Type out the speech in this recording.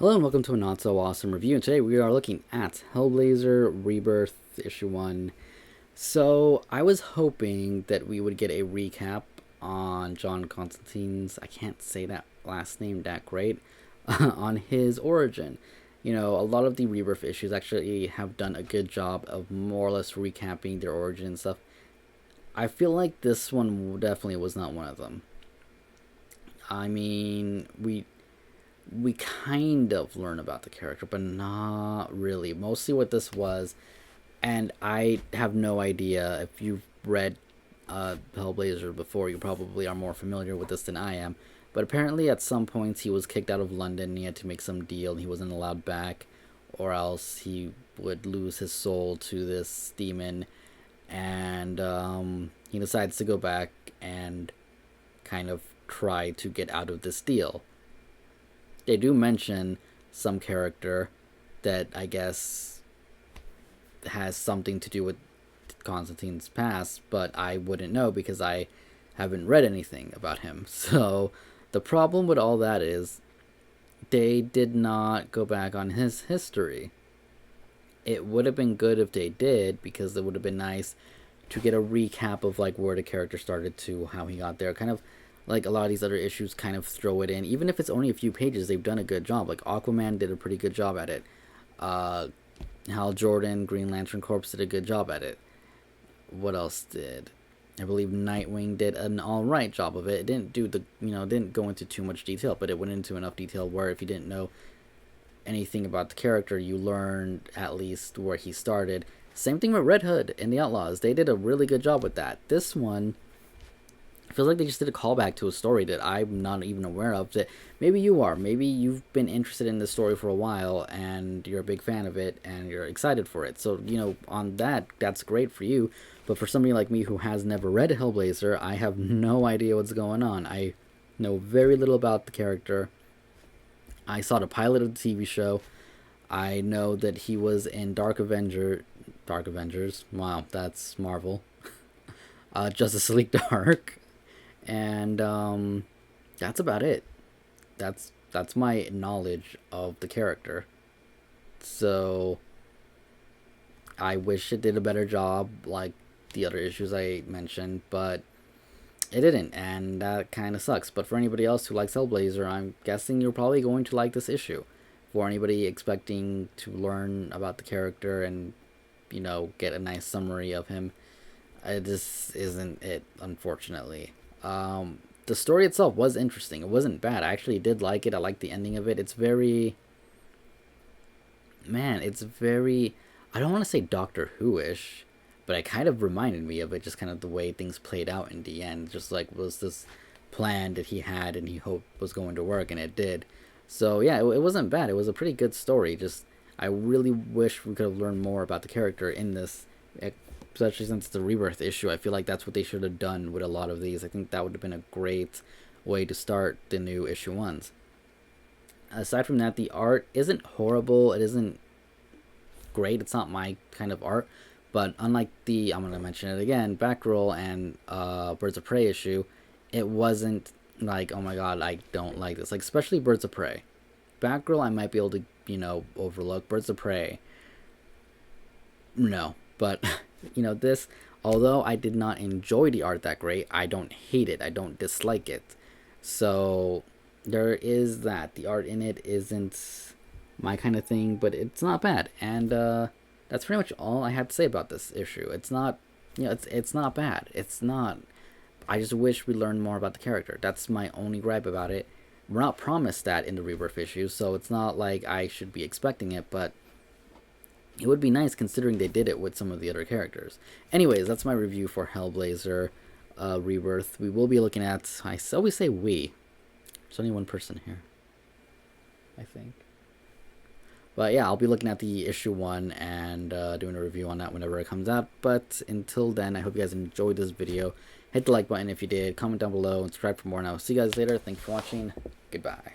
Hello and welcome to a not so awesome review. And today we are looking at Hellblazer Rebirth issue 1. So I was hoping that we would get a recap on John Constantine's, I can't say that last name that great, on his origin. You know, a lot of the Rebirth issues actually have done a good job of more or less recapping their origin and stuff. I feel like this one definitely was not one of them. I mean, we kind of learn about the character, but not really. Mostly what this was, and I have no idea if you've read Hellblazer before, you probably are more familiar with this than I am. But apparently at some points he was kicked out of London and he had to make some deal and he wasn't allowed back, or else he would lose his soul to this demon. And he decides to go back and kind of try to get out of this deal. They do mention some character that I guess has something to do with Constantine's past, but I wouldn't know because I haven't read anything about him. So the problem with all that is they did not go back on his history. It would have been good if they did, because it would have been nice to get a recap of like where the character started to how he got there. Kind of like a lot of these other issues kind of throw it in. Even if it's only a few pages, they've done a good job. Like Aquaman did a pretty good job at it. Hal Jordan, Green Lantern Corps did a good job at it. What else did? I believe Nightwing did an alright job of it. It didn't do the, didn't go into too much detail, but it went into enough detail where if you didn't know anything about the character, you learned at least where he started. Same thing with Red Hood and the Outlaws. They did a really good job with that. This one feels like they just did a callback to a story that I'm not even aware of. That maybe you are. Maybe you've been interested in this story for a while and you're a big fan of it and you're excited for it. So, on that's great for you. But for somebody like me who has never read Hellblazer, I have no idea what's going on. I know very little about the character. I saw the pilot of the TV show. I know that he was in Dark Avengers. Wow, that's Marvel. Justice League Dark. And that's about it. That's my knowledge of the character. So I wish it did a better job like the other issues I mentioned, but it didn't, and that kind of sucks. But for anybody else who likes Hellblazer, I'm guessing you're probably going to like this issue. For anybody expecting to learn about the character and get a nice summary of him, this isn't it, unfortunately. The story itself was interesting. It wasn't bad. I actually did like it. I liked the ending of it. It's very, I don't want to say Doctor Who-ish, but it kind of reminded me of it, just kind of the way things played out in the end. Just like was this plan that he had and he hoped was going to work, and it did. So yeah, it wasn't bad. It was a pretty good story. Just I really wish we could have learned more about the character in this, especially since it's a Rebirth issue. I feel like that's what they should have done with a lot of these. I think that would have been a great way to start the new issue ones. Aside from that, the art isn't horrible. It isn't great. It's not my kind of art. But unlike the, I'm going to mention it again, Batgirl and Birds of Prey issue, it wasn't like, oh my god, I don't like this. Like, especially Birds of Prey. Batgirl, I might be able to, overlook. Birds of Prey, no. But this, although I did not enjoy the art that great, I don't hate it. I don't dislike it. So there is that. The art in it isn't my kind of thing, but it's not bad. And that's pretty much all I have to say about this issue. It's not, it's not bad. It's not. I just wish we learned more about the character. That's my only gripe about it. We're not promised that in the Rebirth issue, so it's not like I should be expecting it, but it would be nice considering they did it with some of the other characters. Anyways, that's my review for Hellblazer Rebirth. We will be looking at, I always say we. There's only one person here, I think. But yeah, I'll be looking at the issue 1 and doing a review on that whenever it comes out. But until then, I hope you guys enjoyed this video. Hit the like button if you did, comment down below, and subscribe for more, and I will see you guys later. Thanks for watching. Goodbye.